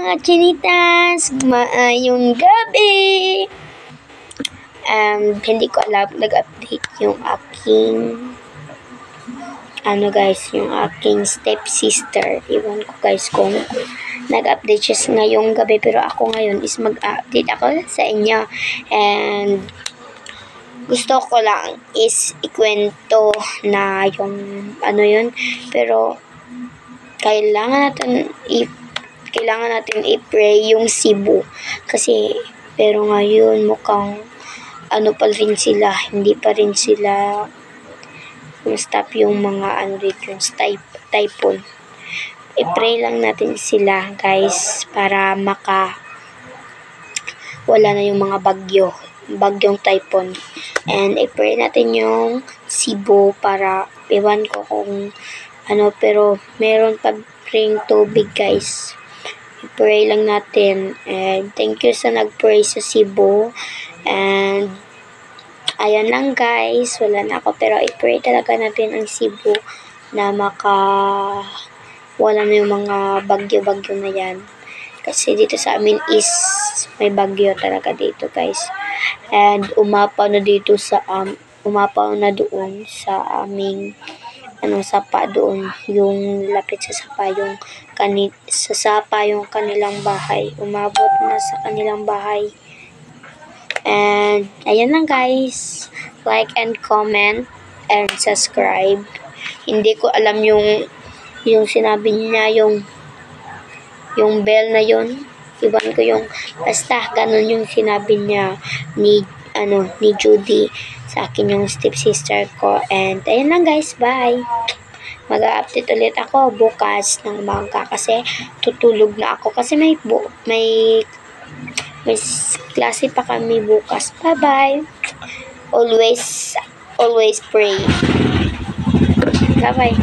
mga chinitas, maayong gabi. Hindi ko alam, nag-update yung aking yung aking stepsister. Iwan ko guys kung nag-update siya ngayong gabi, pero ako ngayon is mag-update ako sa inyo. And gusto ko lang is ikwento na yung yun, pero kailangan natin i-pray yung Cebu kasi pero ngayon mukhang pa rin sila, hindi pa rin sila stop yung mga dito, yung typhoon. I-pray lang natin sila guys para wala na yung mga bagyong typhoon. And i-pray natin yung Cebu para ewan ko kung pero meron pa ring tubig guys. I-pray lang natin. And thank you sa nag-pray sa Cebu. And ayan lang guys, wala na ako, pero i-pray talaga natin ang Cebu na wala na yung mga bagyo-bagyo na yan. Kasi dito sa amin is may bagyo talaga dito guys. And umapaw na doon sa aming sapa doon, yung lapit sa sapa, yung kanilang bahay. Umabot na sa kanilang bahay. And ayan lang guys, like and comment and subscribe. Hindi ko alam yung sinabi niya, yung bell na yun, iwan ko yung basta ganun yung sinabi niya ni Judy sa akin, yung stepsister ko. And ayan lang guys, bye. Mag-update ulit ako bukas ng umaga kasi tutulog na ako kasi may klase pa kami bukas. Bye-bye. Always pray. Bye-bye.